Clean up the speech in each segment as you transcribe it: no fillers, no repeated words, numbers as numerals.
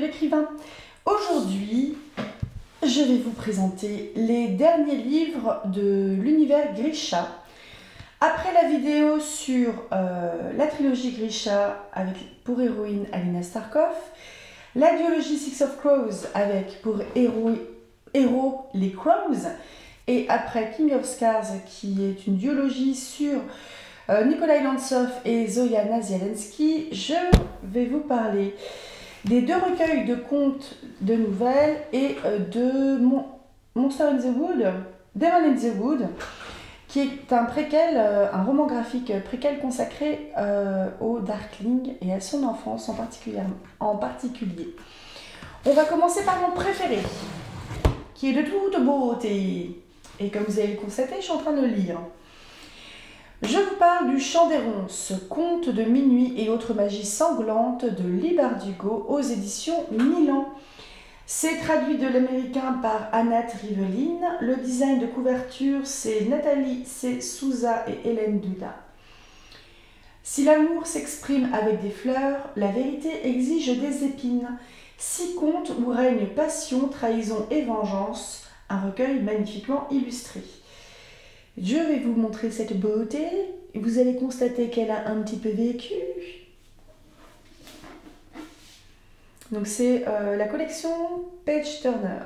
l'écrivain. Aujourd'hui, je vais vous présenter les derniers livres de l'univers Grisha. Après la vidéo sur la trilogie Grisha avec pour héroïne Alina Starkov, la duologie Six of Crows avec pour héros les Crows, et après King of Scars qui est une duologie sur Nikolai Lantsov et Zoya Nazialensky, je vais vous parler des deux recueils de contes de nouvelles et de Monster in the Wood, Demon in the Wood, qui est un préquel, un roman graphique préquel consacré au Darkling et à son enfance en particulier. On va commencer par mon préféré, qui est de toute beauté. Et comme vous avez le constaté, je suis en train de le lire. Je vous parle du Chant des Ronces, conte de minuit et autres magies sanglantes de Leigh Bardugo aux éditions Milan. C'est traduit de l'américain par Anat Rivellin. Le design de couverture, c'est Nathalie C. Souza et Hélène Duda. Si l'amour s'exprime avec des fleurs, la vérité exige des épines. 6 contes où règne passion, trahison et vengeance. Un recueil magnifiquement illustré. Je vais vous montrer cette beauté. Vous allez constater qu'elle a un petit peu vécu. Donc c'est la collection Page Turner.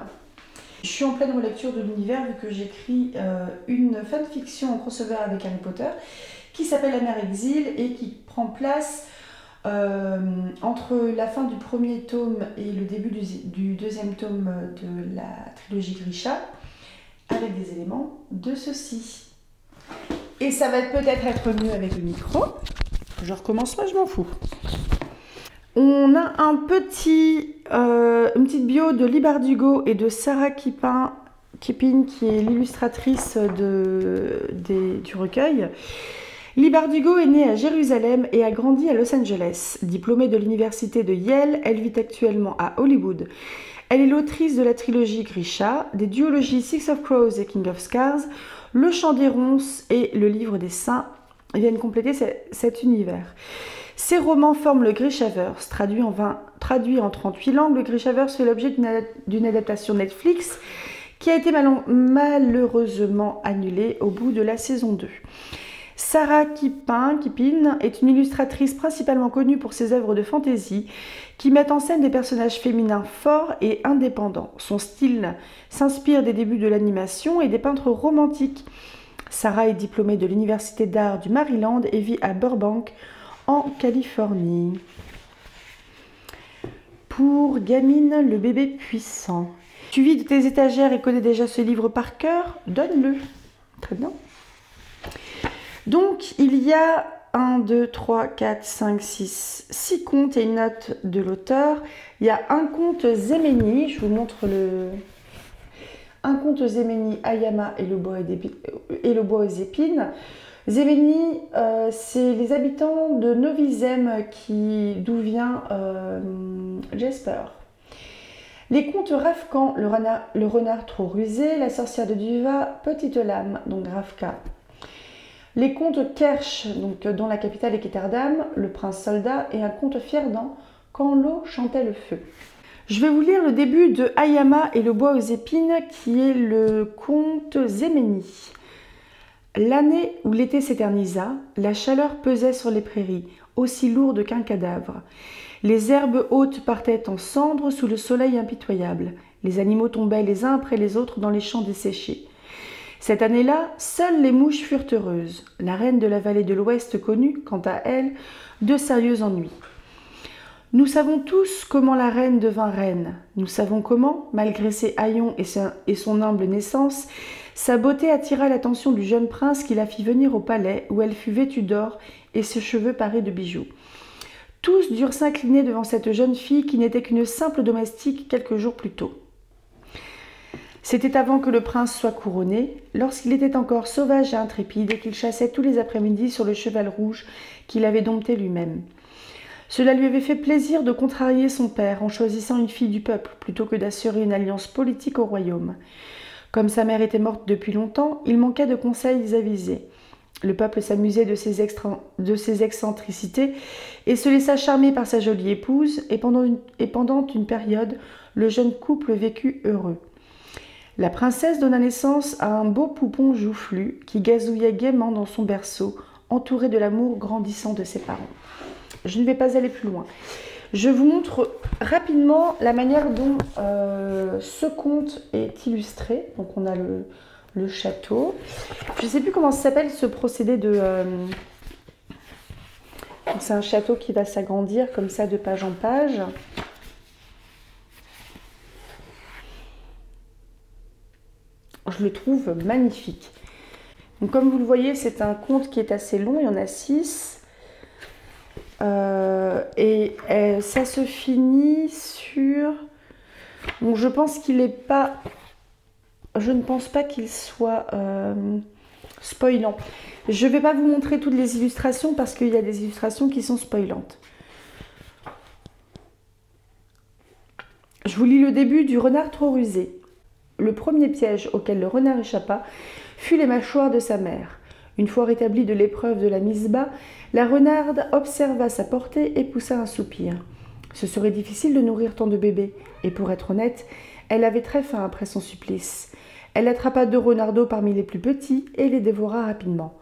Je suis en pleine relecture de l'univers vu que j'écris une fanfiction en crossover avec Harry Potter qui s'appelle La Mère Exil et qui prend place entre la fin du premier tome et le début du deuxième tome de la trilogie Grisha, avec des éléments de ceci. Et ça va peut-être être mieux avec le micro. Je recommence pas, je m'en fous. On a une petite bio de Leigh Bardugo et de Sarah Kippin, qui est l'illustratrice du recueil. Leigh Bardugo est née à Jérusalem et a grandi à Los Angeles. Diplômée de l'université de Yale, elle vit actuellement à Hollywood. Elle est l'autrice de la trilogie Grisha, des duologies Six of Crows et King of Scars, Le Chant des Ronces et Le Livre des Saints viennent compléter cet univers. Ces romans forment le Grishaverse. Traduit en 38 langues, le Grishaverse fait l'objet d'une adaptation Netflix qui a été malheureusement annulée au bout de la saison 2. Sarah Kippin est une illustratrice principalement connue pour ses œuvres de fantasy qui mettent en scène des personnages féminins forts et indépendants. Son style s'inspire des débuts de l'animation et des peintres romantiques. Sarah est diplômée de l'Université d'art du Maryland et vit à Burbank, en Californie. Pour Gamine, le bébé puissant. Tu vis de tes étagères et connais déjà ce livre par cœur? Donne-le. Très bien. Donc, il y a 1, 2, 3, 4, 5, 6 contes et une note de l'auteur. Il y a un conte Zemeni, je vous montre un conte Zemeni, Ayama et le bois aux épines. Zemeni, c'est les habitants de Novizem d'où vient Jasper. Les contes Ravkan, le renard trop rusé, la sorcière de Duva, Petite lame, donc Ravka. Les contes Kersh, dont la capitale est Ketterdam, le prince soldat, et un conte Fierdan, quand l'eau chantait le feu. Je vais vous lire le début de Ayama et le bois aux épines, qui est le conte Zemeni. L'année où l'été s'éternisa, la chaleur pesait sur les prairies, aussi lourde qu'un cadavre. Les herbes hautes partaient en cendres sous le soleil impitoyable. Les animaux tombaient les uns après les autres dans les champs desséchés. Cette année-là, seules les mouches furent heureuses. La reine de la vallée de l'Ouest connut, quant à elle, de sérieux ennuis. Nous savons tous comment la reine devint reine. Nous savons comment, malgré ses haillons et son humble naissance, sa beauté attira l'attention du jeune prince qui la fit venir au palais, où elle fut vêtue d'or et ses cheveux parés de bijoux. Tous durent s'incliner devant cette jeune fille qui n'était qu'une simple domestique quelques jours plus tôt. C'était avant que le prince soit couronné, lorsqu'il était encore sauvage et intrépide et qu'il chassait tous les après-midi sur le cheval rouge qu'il avait dompté lui-même. Cela lui avait fait plaisir de contrarier son père en choisissant une fille du peuple plutôt que d'assurer une alliance politique au royaume. Comme sa mère était morte depuis longtemps, il manquait de conseils avisés. Le peuple s'amusait de ses excentricités et se laissa charmer par sa jolie épouse, et pendant une période, le jeune couple vécut heureux. La princesse donna naissance à un beau poupon joufflu qui gazouillait gaiement dans son berceau, entouré de l'amour grandissant de ses parents. Je ne vais pas aller plus loin. Je vous montre rapidement la manière dont ce conte est illustré. Donc on a le château. Je ne sais plus comment ça s'appelle ce procédé de... c'est un château qui va s'agrandir comme ça de page en page. Je le trouve magnifique. Donc, comme vous le voyez, c'est un conte qui est assez long, il y en a 6. Ça se finit sur... Donc je pense qu'il n'est pas... Je ne pense pas qu'il soit spoilant. Je ne vais pas vous montrer toutes les illustrations parce qu'il y a des illustrations qui sont spoilantes. Je vous lis le début du renard trop rusé. Le premier piège auquel le renard échappa fut les mâchoires de sa mère. Une fois rétablie de l'épreuve de la mise bas, la renarde observa sa portée et poussa un soupir. Ce serait difficile de nourrir tant de bébés, et pour être honnête, elle avait très faim après son supplice. Elle attrapa 2 renardeaux parmi les plus petits et les dévora rapidement.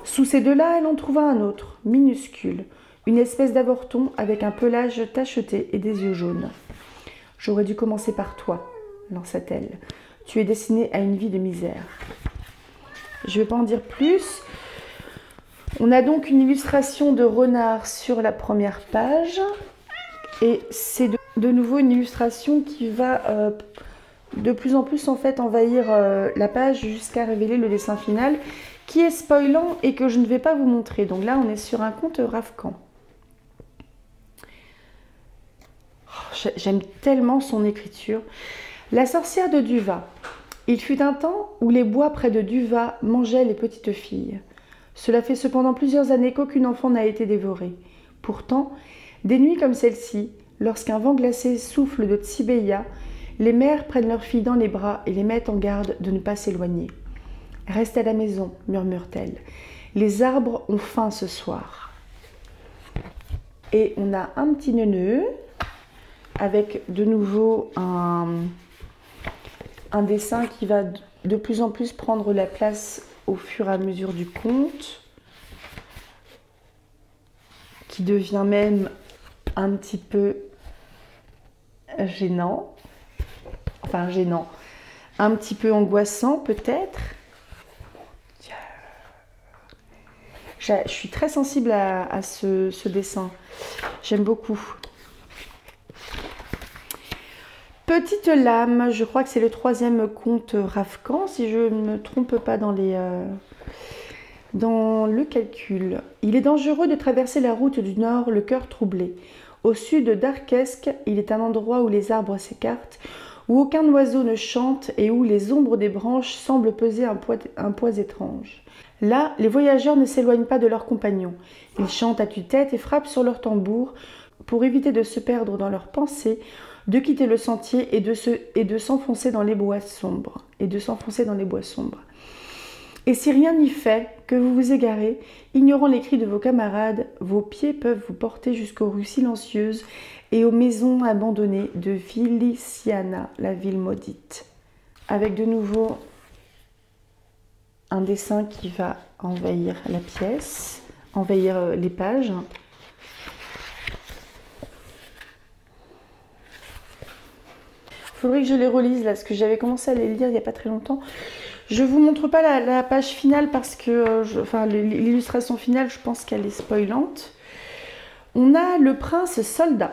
Sous ces 2-là, elle en trouva un autre, minuscule, une espèce d'avorton avec un pelage tacheté et des yeux jaunes. « J'aurais dû commencer par toi, » lança-t-elle. « Tu es destiné à une vie de misère. » Je ne vais pas en dire plus. On a donc une illustration de renard sur la première page. Et c'est de nouveau une illustration qui va de plus en plus en fait envahir la page jusqu'à révéler le dessin final qui est spoilant et que je ne vais pas vous montrer. Donc là, on est sur un conte Ravkan. Oh, j'aime tellement son écriture. La sorcière de Duva. Il fut un temps où les bois près de Duva mangeaient les petites filles. Cela fait cependant plusieurs années qu'aucun enfant n'a été dévoré. Pourtant, des nuits comme celle-ci, lorsqu'un vent glacé souffle de Tsibeya, les mères prennent leurs filles dans les bras et les mettent en garde de ne pas s'éloigner. « Reste à la maison, murmure-t-elle. Les arbres ont faim ce soir. » Et on a un petit neuneu avec de nouveau un dessin qui va de plus en plus prendre la place au fur et à mesure du conte, qui devient même un petit peu gênant, enfin gênant, un petit peu angoissant peut-être. Je suis très sensible à ce dessin, j'aime beaucoup. Petite lame, je crois que c'est le 3e conte Ravkan, si je ne me trompe pas dans le calcul. Il est dangereux de traverser la route du nord, le cœur troublé. Au sud d'Arkesk, il est un endroit où les arbres s'écartent, où aucun oiseau ne chante et où les ombres des branches semblent peser un poids étrange. Là, les voyageurs ne s'éloignent pas de leurs compagnons. Ils chantent à tue-tête et frappent sur leur tambour pour éviter de se perdre dans leurs pensées, de quitter le sentier et de s'enfoncer dans les bois sombres. Et si rien n'y fait, que vous vous égarez, ignorant les cris de vos camarades, vos pieds peuvent vous porter jusqu'aux rues silencieuses et aux maisons abandonnées de Viliciana, la ville maudite. Avec de nouveau un dessin qui va envahir la pièce, envahir les pages. Il faudrait que je les relise là, parce que j'avais commencé à les lire il n'y a pas très longtemps. Je ne vous montre pas la page finale parce que, l'illustration finale, je pense qu'elle est spoilante. On a le prince soldat.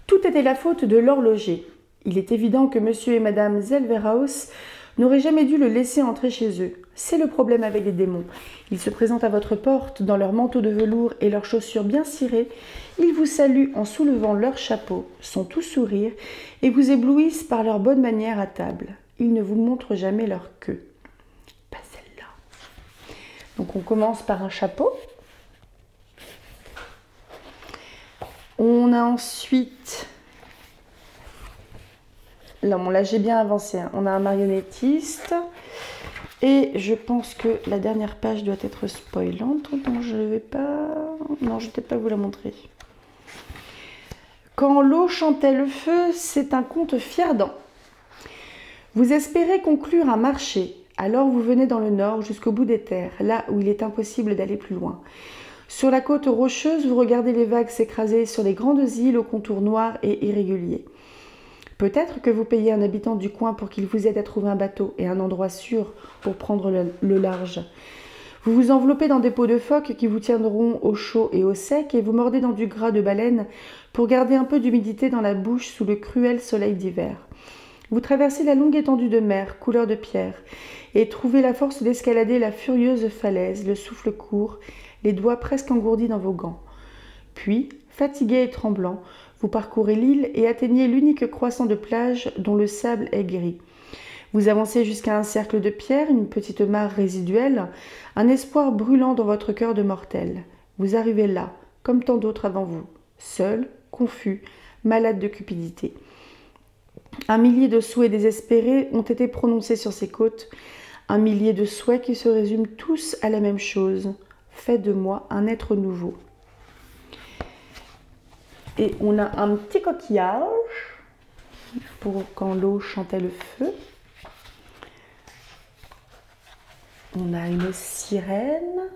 Tout était la faute de l'horloger. Il est évident que monsieur et madame Zelverhaus n'auraient jamais dû le laisser entrer chez eux. C'est le problème avec les démons. Ils se présentent à votre porte dans leur manteau de velours et leurs chaussures bien cirées. Ils vous saluent en soulevant leur chapeau, sont tout sourire et vous éblouissent par leur bonne manière à table. Ils ne vous montrent jamais leur queue. Pas celle-là. Donc on commence par un chapeau. On a ensuite... Là j'ai bien avancé. Hein. On a un marionnettiste. Et je pense que la dernière page doit être spoilante, donc je ne vais pas... Non, je ne vais peut-être pas vous la montrer. Quand l'eau chantait le feu, c'est un conte Fierdan. Vous espérez conclure un marché, alors vous venez dans le nord jusqu'au bout des terres, là où il est impossible d'aller plus loin. Sur la côte rocheuse, vous regardez les vagues s'écraser sur les grandes îles aux contours noirs et irréguliers. Peut-être que vous payez un habitant du coin pour qu'il vous aide à trouver un bateau et un endroit sûr pour prendre le large. Vous vous enveloppez dans des peaux de phoque qui vous tiendront au chaud et au sec et vous mordez dans du gras de baleine pour garder un peu d'humidité dans la bouche sous le cruel soleil d'hiver. Vous traversez la longue étendue de mer, couleur de pierre, et trouvez la force d'escalader la furieuse falaise, le souffle court, les doigts presque engourdis dans vos gants. Puis, fatigué et tremblant, vous parcourez l'île et atteignez l'unique croissant de plage dont le sable est gris. Vous avancez jusqu'à un cercle de pierre, une petite mare résiduelle, un espoir brûlant dans votre cœur de mortel. Vous arrivez là, comme tant d'autres avant vous, seul, confus, malade de cupidité. Un millier de souhaits désespérés ont été prononcés sur ces côtes, un millier de souhaits qui se résument tous à la même chose. Fais de moi un être nouveau. Et on a un petit coquillage pour quand l'eau chantait le feu. On a une sirène.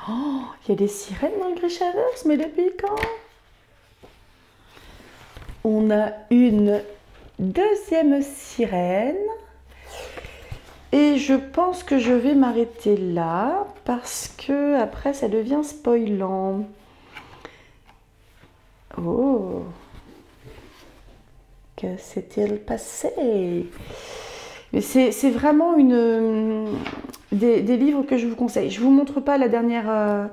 Oh, il y a des sirènes dans le Grishaverse, mais depuis quand? On a une deuxième sirène. Et je pense que je vais m'arrêter là parce que après ça devient spoilant. Oh, que s'est-il passé? C'est vraiment des livres que je vous conseille. Je ne vous montre pas la dernière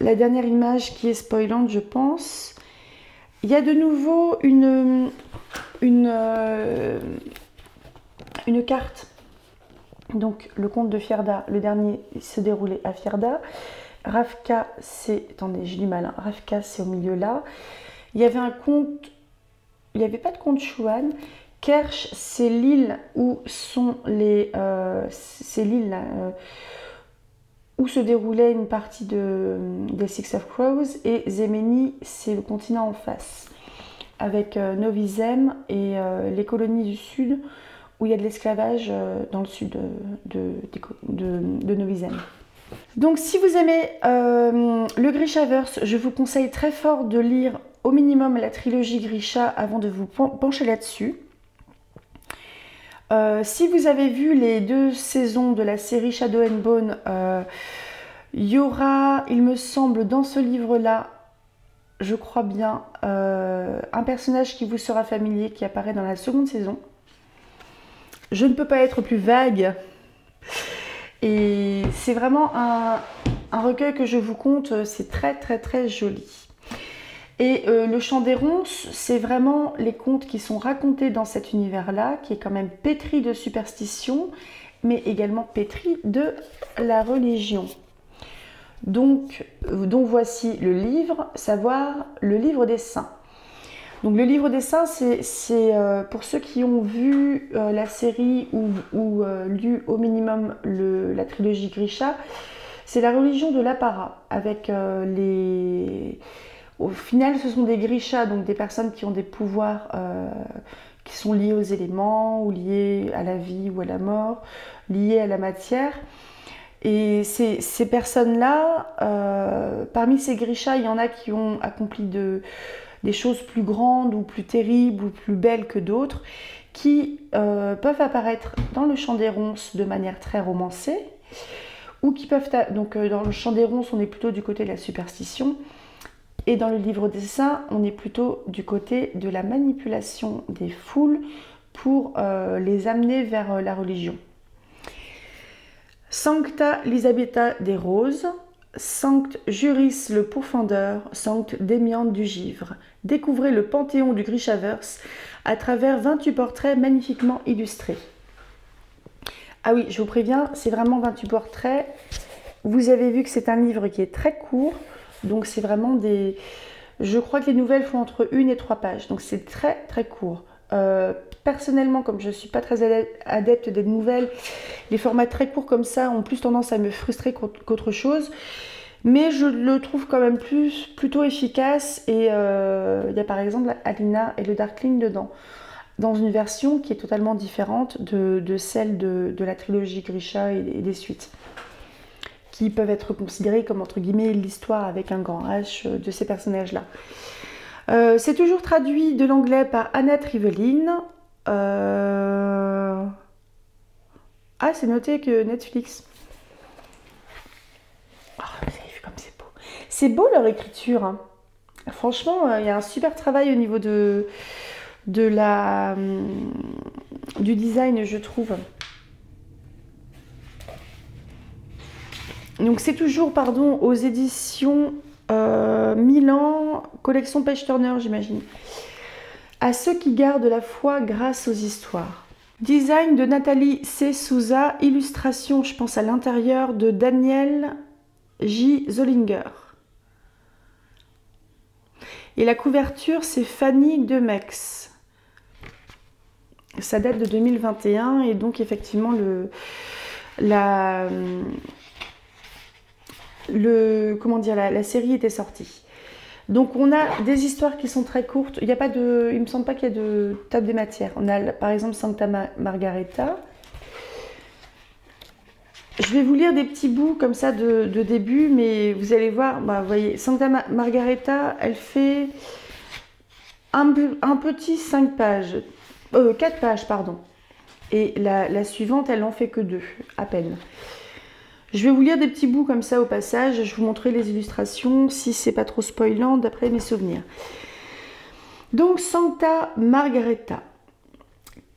image qui est spoilante, je pense. Il y a de nouveau une carte. Donc le conte de Fjerda, le dernier se déroulait à Fjerda. Ravka, c'est... Attendez, je lis mal. Hein. Ravka, c'est au milieu là. Il y avait un conte... Il n'y avait pas de conte Shuan. Kersh, c'est l'île où sont les... c'est l'île où se déroulait une partie des Six of Crows. Et Zemeni, c'est le continent en face. Avec Novizem et les colonies du sud où il y a de l'esclavage dans le sud de Novizem. Donc si vous aimez le Grishaverse, je vous conseille très fort de lire au minimum la trilogie Grisha avant de vous pencher là-dessus. Si vous avez vu les 2 saisons de la série Shadow and Bone, il y aura, il me semble, dans ce livre-là, je crois bien, un personnage qui vous sera familier, qui apparaît dans la seconde saison. Je ne peux pas être plus vague. Et c'est vraiment un recueil que je vous conte, c'est très très très joli. Et le Chant des Ronces, c'est vraiment les contes qui sont racontés dans cet univers-là, qui est quand même pétri de superstition, mais également pétri de la religion. Donc voici le livre, savoir le livre des saints. Donc le livre des saints, c'est pour ceux qui ont vu la série ou lu au minimum la trilogie Grisha, c'est la religion de l'apparat, avec Au final, ce sont des Grishas, donc des personnes qui ont des pouvoirs qui sont liés aux éléments, ou liés à la vie ou à la mort, liés à la matière. Et ces personnes-là, parmi ces Grishas, il y en a qui ont accompli des choses plus grandes ou plus terribles ou plus belles que d'autres, qui peuvent apparaître dans le Chant des Ronces de manière très romancée, ou qui peuvent... Donc dans le Chant des Ronces, on est plutôt du côté de la superstition, et dans le livre des saints, on est plutôt du côté de la manipulation des foules pour les amener vers la religion. Sancta Elisabetta des Roses, Sanct Juris le pourfendeur, Sanct Démiante du Givre. Découvrez le panthéon du Grishaverse à travers 28 portraits magnifiquement illustrés. Ah oui, je vous préviens, c'est vraiment 28 portraits. Vous avez vu que c'est un livre qui est très court, donc c'est vraiment des... Je crois que les nouvelles font entre 1 et 3 pages, donc c'est très très court. Personnellement, comme je ne suis pas très adepte des nouvelles, les formats très courts comme ça ont plus tendance à me frustrer qu'autre chose. Mais je le trouve quand même plutôt efficace. Et il y a par exemple Alina et le Darkling dedans, dans une version qui est totalement différente de celle de la trilogie Grisha et des suites, qui peuvent être considérées comme entre guillemets l'histoire avec un grand H de ces personnages-là. C'est toujours traduit de l'anglais par Annette Riveline. Ah, c'est noté que Netflix. Oh, vous avez vu comme c'est beau. C'est beau leur écriture, hein. Franchement, il y a un super travail au niveau du design, je trouve. Donc c'est toujours, pardon, aux éditions Milan, collection Page Turner, j'imagine. À ceux qui gardent la foi grâce aux histoires. Design de Nathalie C. Souza, illustration, je pense à l'intérieur, de Daniel J. Zollinger. Et la couverture, c'est Fanny Demex. Ça date de 2021 et donc effectivement la série était sortie. Donc on a des histoires qui sont très courtes. Il me semble pas qu'il y a de table des matières. On a par exemple Sancta Margareta. Je vais vous lire des petits bouts comme ça de début, mais vous allez voir, vous voyez, Sancta Margareta, elle fait un petit 5 pages, 4 pages, pardon. Et la suivante, elle en fait que 2, à peine. Je vais vous lire des petits bouts comme ça au passage, je vous montrerai les illustrations, si c'est pas trop spoilant, d'après mes souvenirs. Donc, Sancta Margareta.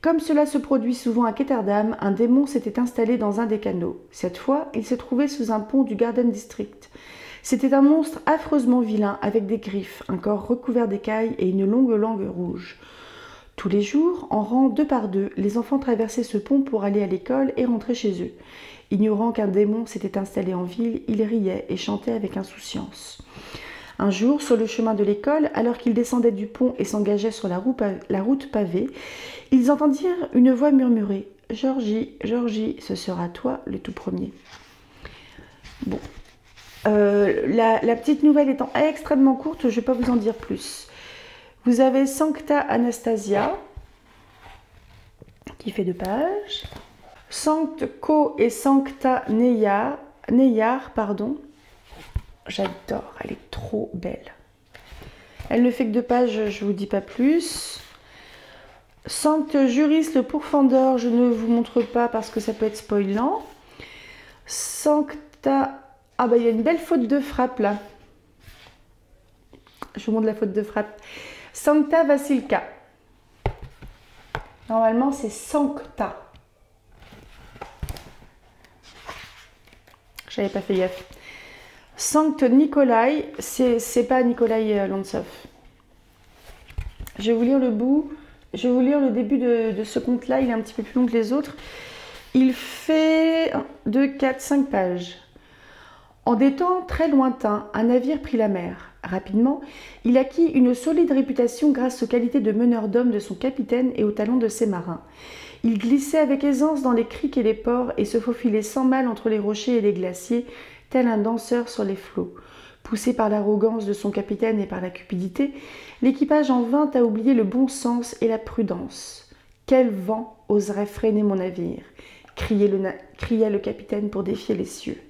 Comme cela se produit souvent à Ketterdam, un démon s'était installé dans un des canaux. Cette fois, il se trouvait sous un pont du Garden District. C'était un monstre affreusement vilain, avec des griffes, un corps recouvert d'écailles et une longue langue rouge. Tous les jours, en rang 2 par 2, les enfants traversaient ce pont pour aller à l'école et rentrer chez eux. Ignorant qu'un démon s'était installé en ville, ils riaient et chantaient avec insouciance. Un jour, sur le chemin de l'école, alors qu'ils descendaient du pont et s'engageaient sur la route pavée, ils entendirent une voix murmurer « Georgie, Georgie, ce sera toi le tout premier. » Bon, la petite nouvelle étant extrêmement courte, je ne vais pas vous en dire plus. Vous avez Sancta Anastasia, qui fait 2 pages. Sancte Co et Sancta Neyar, pardon. J'adore, elle est trop belle. Elle ne fait que 2 pages, je ne vous dis pas plus. Sancte Juris le pourfendeur, je ne vous montre pas parce que ça peut être spoilant. Sancta... Ah bah il y a une belle faute de frappe là. Je vous montre la faute de frappe. Sancta Vasilka. Normalement c'est Sancta. J'avais pas fait gaffe. Sancte Nikolai, c'est pas Nikolai Lontsov. Je vais vous lire le bout. Je vais vous lire le début de ce conte-là. Il est un petit peu plus long que les autres. Il fait 1, 2, 4, 5 pages. En des temps très lointains, un navire prit la mer. Rapidement, il acquit une solide réputation grâce aux qualités de meneur d'hommes de son capitaine et aux talents de ses marins. Il glissait avec aisance dans les criques et les ports et se faufilait sans mal entre les rochers et les glaciers, tel un danseur sur les flots. Poussé par l'arrogance de son capitaine et par la cupidité, l'équipage en vint à oublier le bon sens et la prudence. « Quel vent oserait freiner mon navire ?» cria le capitaine pour défier les cieux.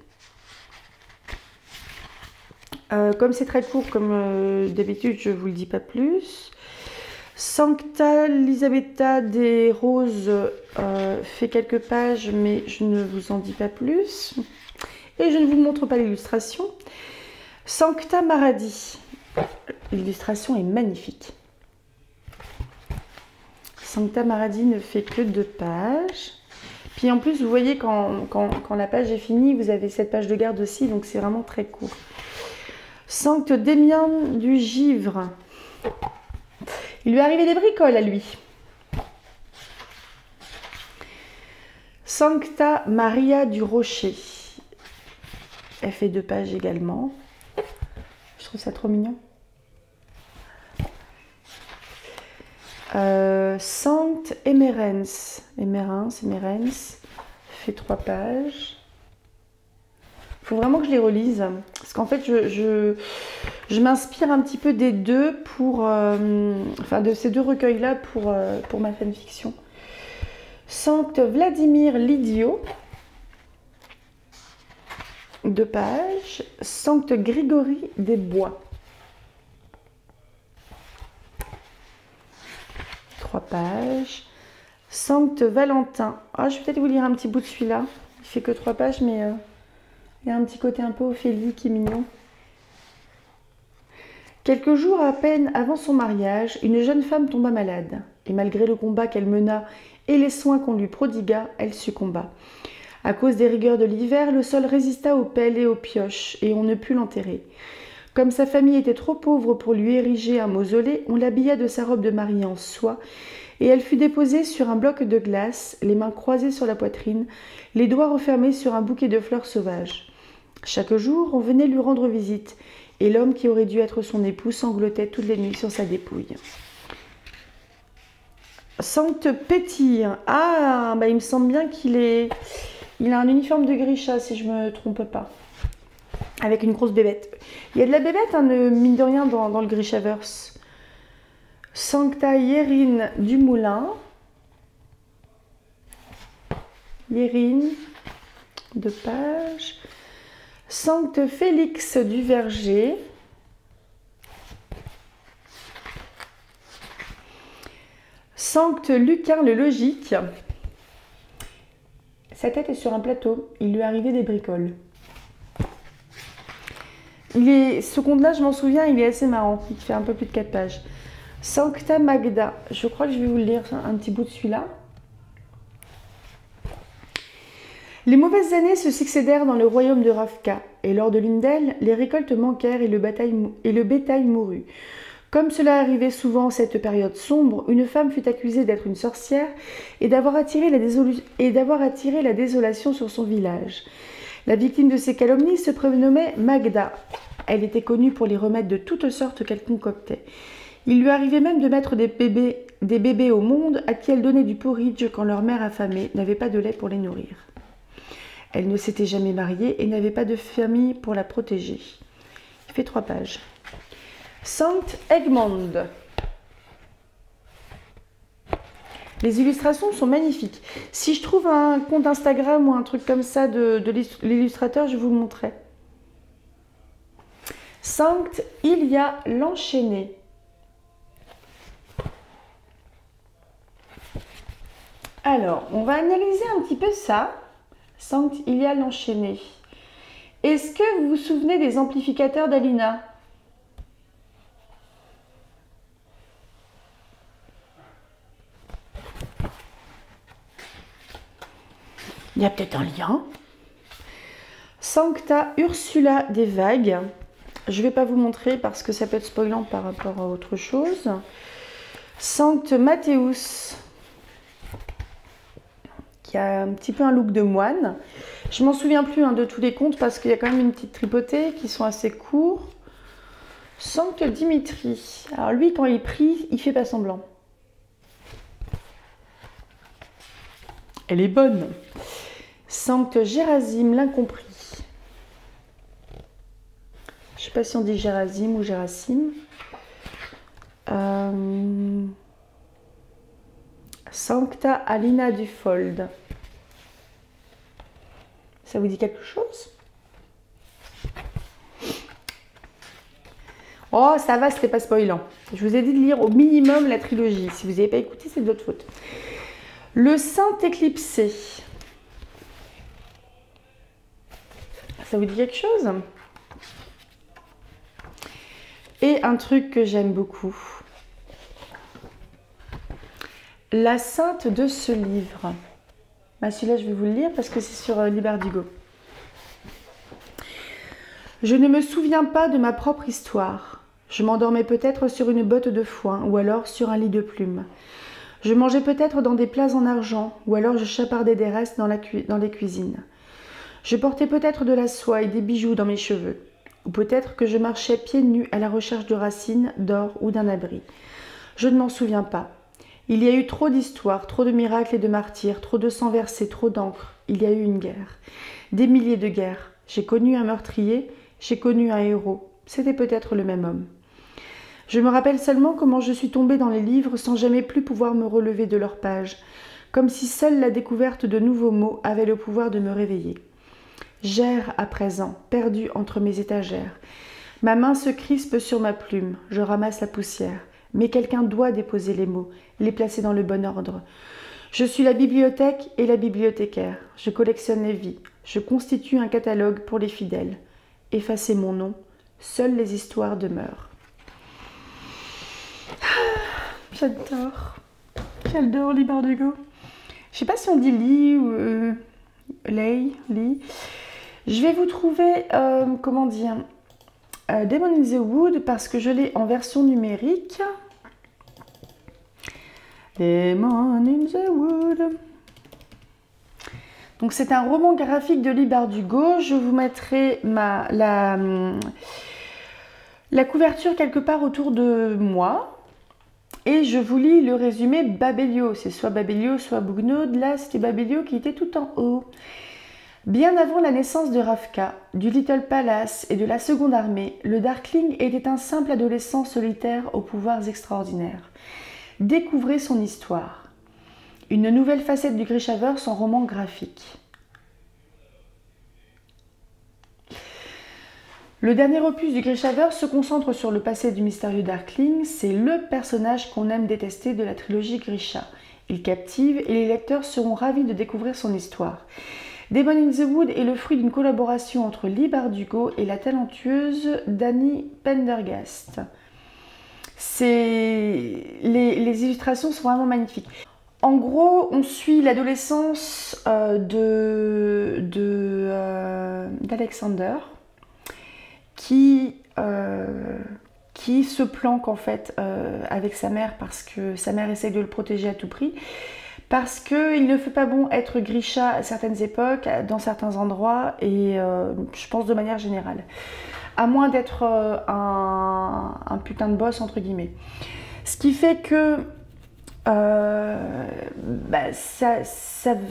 Comme c'est très court, comme d'habitude, je ne vous le dis pas plus. Sancta Elisabetta des Roses fait quelques pages, mais je ne vous en dis pas plus. Et je ne vous montre pas l'illustration. Sancta Maradi. L'illustration est magnifique. Sancta Maradi ne fait que 2 pages. Puis en plus, vous voyez, quand la page est finie, vous avez cette page de garde aussi, donc c'est vraiment très court. Sancte Démien du Givre. Il lui est arrivé des bricoles à lui. Sancta Maria du Rocher. Elle fait 2 pages également. Je trouve ça trop mignon. Sanct Emerens. Emerens. Fait 3 pages. Il faut vraiment que je les relise. Parce qu'en fait, je m'inspire un petit peu des deux pour... enfin, de ces deux recueils-là pour ma fanfiction. Sanct Vladimir l'Idiot. 2 pages. Sanct Grigory des Bois. 3 pages. Sanct Valentin. Ah, je vais peut-être vous lire un petit bout de celui-là. Il fait que 3 pages, mais il y a un petit côté un peu Ophélie qui est mignon. Quelques jours à peine avant son mariage, une jeune femme tomba malade. Et malgré le combat qu'elle mena et les soins qu'on lui prodigua, elle succomba. À cause des rigueurs de l'hiver, le sol résista aux pelles et aux pioches, et on ne put l'enterrer. Comme sa famille était trop pauvre pour lui ériger un mausolée, on l'habilla de sa robe de mariée en soie, et elle fut déposée sur un bloc de glace, les mains croisées sur la poitrine, les doigts refermés sur un bouquet de fleurs sauvages. Chaque jour, on venait lui rendre visite, et l'homme qui aurait dû être son époux sanglotait toutes les nuits sur sa dépouille. Sanct Pétille. Ah, bah il me semble bien qu'il est... Il a un uniforme de Grisha, si je ne me trompe pas. Avec une grosse bébête. Il y a de la bébête, hein, mine de rien, dans le Grishaverse. Sancta Yérine du Moulin. Yérine. 2 pages. Sanct Félix du Verger. Sanct Lucain le Logique. Sa tête est sur un plateau. Il lui arrivait des bricoles. Ce conte-là, je m'en souviens, il est assez marrant. Il fait un peu plus de 4 pages. Sancta Magda. Je crois que je vais vous le lire un petit bout de celui-là. Les mauvaises années se succédèrent dans le royaume de Ravka, et lors de l'une d'elles, les récoltes manquèrent et le bétail mourut. Comme cela arrivait souvent en cette période sombre, une femme fut accusée d'être une sorcière et d'avoir attiré la désolation sur son village. La victime de ces calomnies se prénommait Magda. Elle était connue pour les remèdes de toutes sortes qu'elle concoctait. Il lui arrivait même de mettre des bébés au monde à qui elle donnait du porridge quand leur mère affamée n'avait pas de lait pour les nourrir. Elle ne s'était jamais mariée et n'avait pas de famille pour la protéger. Il fait 3 pages. Sanct Egmond. Les illustrations sont magnifiques. Si je trouve un compte Instagram ou un truc comme ça de l'illustrateur, je vous le montrerai. Sanct Ilia l'Enchaîné. Alors, on va analyser un petit peu ça. Sanct Ilia l'Enchaîné. Est-ce que vous vous souvenez des amplificateurs d'Alina ? Il y a peut-être un lien. Sancta Ursula des Vagues. Je ne vais pas vous montrer parce que ça peut être spoilant par rapport à autre chose. Sanct Matthäus, qui a un petit peu un look de moine. Je m'en souviens plus de tous les contes parce qu'il y a quand même une petite tripotée qui sont assez courts. Sanct Dimitri. Alors lui, quand il prie, il fait pas semblant. Elle est bonne. Sanct Gérasime l'Incompris. Je ne sais pas si on dit Gérasime ou Gérasime. Sancta Alina du Fold. Ça vous dit quelque chose? Oh, ça va, c'était pas spoilant. Je vous ai dit de lire au minimum la trilogie. Si vous n'avez pas écouté, c'est de votre faute. Le Saint Éclipsé. Ça vous dit quelque chose? Et un truc que j'aime beaucoup. La Sainte de ce livre. Bah, celui-là, je vais vous le lire parce que c'est sur Libardigo. Je ne me souviens pas de ma propre histoire. Je m'endormais peut-être sur une botte de foin ou alors sur un lit de plumes. Je mangeais peut-être dans des plats en argent ou alors je chapardais des restes dans les cuisines. Je portais peut-être de la soie et des bijoux dans mes cheveux. Ou peut-être que je marchais pieds nus à la recherche de racines, d'or ou d'un abri. Je ne m'en souviens pas. Il y a eu trop d'histoires, trop de miracles et de martyrs, trop de sang versé, trop d'encre. Il y a eu une guerre. Des milliers de guerres. J'ai connu un meurtrier, j'ai connu un héros. C'était peut-être le même homme. Je me rappelle seulement comment je suis tombée dans les livres sans jamais plus pouvoir me relever de leurs pages, comme si seule la découverte de nouveaux mots avait le pouvoir de me réveiller. J'erre à présent, perdue entre mes étagères. Ma main se crispe sur ma plume, je ramasse la poussière. Mais quelqu'un doit déposer les mots, les placer dans le bon ordre. Je suis la bibliothèque et la bibliothécaire. Je collectionne les vies. Je constitue un catalogue pour les fidèles. Effacez mon nom, seules les histoires demeurent. J'adore. J'adore Lee Bardugo. Je sais pas si on dit Lee ou Lee. Je vais vous trouver, comment dire, Demon in the Wood parce que je l'ai en version numérique. Demon in the Wood. Donc c'est un roman graphique de Lee Bardugo. Je vous mettrai la couverture quelque part autour de moi. Et je vous lis le résumé Babelio. C'est soit Babelio, soit Bougnod. Là, c'était Babelio qui était tout en haut. Bien avant la naissance de Ravka, du Little Palace et de la Seconde Armée, le Darkling était un simple adolescent solitaire aux pouvoirs extraordinaires. Découvrez son histoire. Une nouvelle facette du Grishaverse en roman graphique. Le dernier opus du Grishaverse se concentre sur le passé du mystérieux Darkling. C'est le personnage qu'on aime détester de la trilogie Grisha. Il captive et les lecteurs seront ravis de découvrir son histoire. Demon in the Wood est le fruit d'une collaboration entre Lee Bardugo et la talentueuse Dani Pendergast. Les illustrations sont vraiment magnifiques. En gros, on suit l'adolescence d'Alexander qui se planque en fait avec sa mère parce que sa mère essaye de le protéger à tout prix. Parce qu'il ne fait pas bon être Grisha à certaines époques, dans certains endroits, et je pense de manière générale. À moins d'être un putain de boss, entre guillemets. Ce qui fait que ça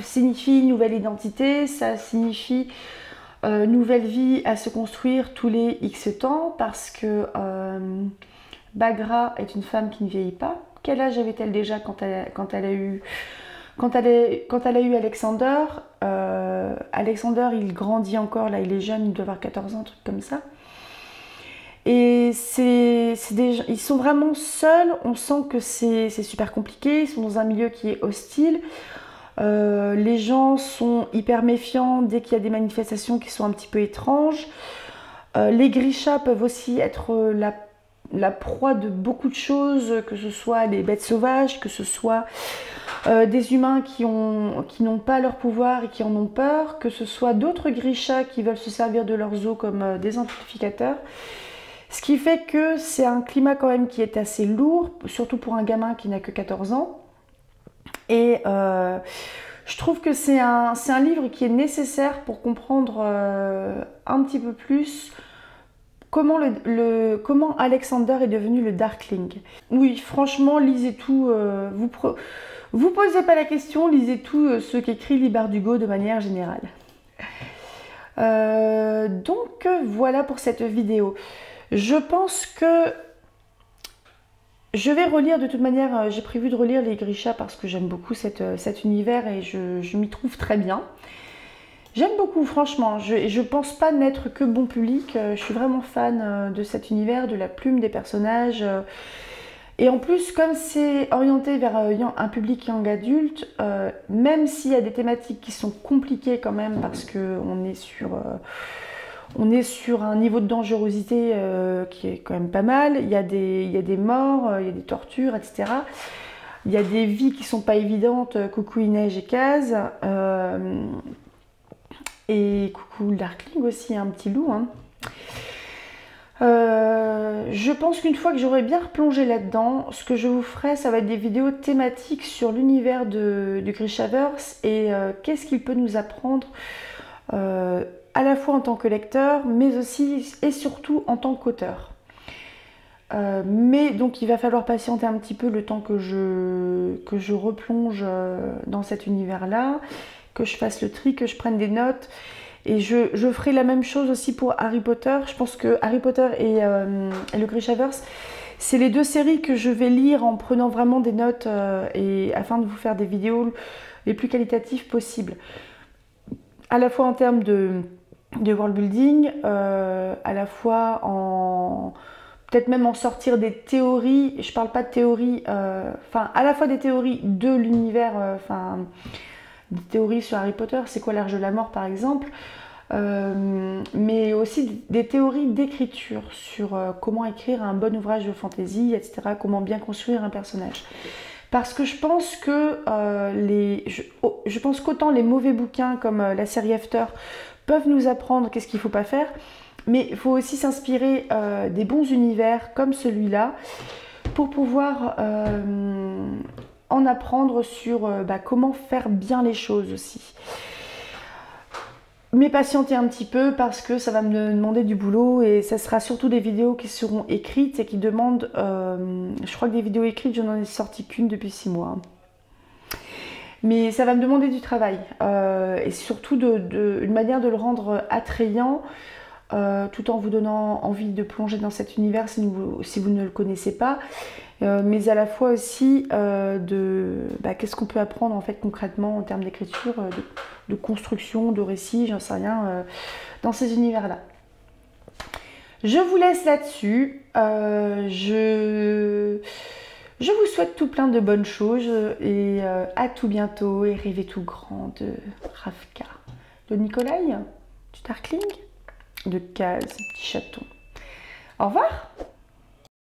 signifie nouvelle identité, ça signifie nouvelle vie à se construire tous les X temps, parce que Baghra est une femme qui ne vieillit pas. Quel âge avait-elle déjà quand elle a eu Alexander? Alexander, il grandit encore, là, il est jeune, il doit avoir 14 ans, un truc comme ça. Et ils sont vraiment seuls, on sent que c'est super compliqué, ils sont dans un milieu qui est hostile. Les gens sont hyper méfiants dès qu'il y a des manifestations qui sont un petit peu étranges. Les Grishas peuvent aussi être la proie de beaucoup de choses, que ce soit les bêtes sauvages, que ce soit des humains qui n'ont pas leur pouvoir et qui en ont peur, que ce soit d'autres Grishas qui veulent se servir de leurs os comme des amplificateurs. Ce qui fait que c'est un climat quand même qui est assez lourd, surtout pour un gamin qui n'a que 14 ans. Et je trouve que c'est un livre qui est nécessaire pour comprendre un petit peu plus comment Alexander est devenu le Darkling. Oui, franchement, lisez tout. Vous posez pas la question, lisez tout ce qu'écrit Lee Bardugo de manière générale. Donc voilà pour cette vidéo. Je pense que je vais relire de toute manière, j'ai prévu de relire les Grisha parce que j'aime beaucoup cet univers et je m'y trouve très bien. J'aime beaucoup, franchement, je pense pas n'être que bon public, je suis vraiment fan de cet univers, de la plume des personnages. Et en plus, comme c'est orienté vers un public young adulte, même s'il y a des thématiques qui sont compliquées quand même parce qu'on est sur un niveau de dangerosité qui est quand même pas mal. Il y a des morts, il y a des tortures, etc. Il y a des vies qui sont pas évidentes. Coucou Inej et Kaz. Et coucou le Darkling aussi, un petit loup. Hein. Je pense qu'une fois que j'aurai bien replongé là-dedans, ce que je vous ferai, ça va être des vidéos thématiques sur l'univers du Grishaverse et qu'est-ce qu'il peut nous apprendre à la fois en tant que lecteur, mais aussi et surtout en tant qu'auteur. Mais donc il va falloir patienter un petit peu le temps que je replonge dans cet univers-là, que je fasse le tri, que je prenne des notes. Et je ferai la même chose aussi pour Harry Potter. Je pense que Harry Potter et le Grishaverse, c'est les deux séries que je vais lire en prenant vraiment des notes et afin de vous faire des vidéos les plus qualitatives possibles. À la fois en termes de world building, à la fois en... peut-être même en sortir des théories, je parle pas de théories, enfin à la fois des théories de l'univers, des théories sur Harry Potter, c'est quoi l'Arche de la Mort par exemple, mais aussi des théories d'écriture sur comment écrire un bon ouvrage de fantasy, etc., comment bien construire un personnage. Parce que je pense que je pense qu'autant les mauvais bouquins comme la série After peuvent nous apprendre qu'est-ce qu'il ne faut pas faire, mais il faut aussi s'inspirer des bons univers comme celui-là pour pouvoir en apprendre sur comment faire bien les choses aussi. Mais patienter un petit peu parce que ça va me demander du boulot et ça sera surtout des vidéos qui seront écrites et qui demandent, je crois que des vidéos écrites, je n'en ai sorti qu'une depuis 6 mois. Mais ça va me demander du travail et surtout une manière de le rendre attrayant tout en vous donnant envie de plonger dans cet univers si vous ne le connaissez pas. Mais à la fois aussi qu'est-ce qu'on peut apprendre en fait concrètement en termes d'écriture, de construction, de récit, j'en sais rien, dans ces univers-là. Je vous laisse là-dessus. Je vous souhaite tout plein de bonnes choses et à tout bientôt et rêvez tout grand de Ravka, de Nikolai, du Darkling, de Kaz, petit chaton. Au revoir!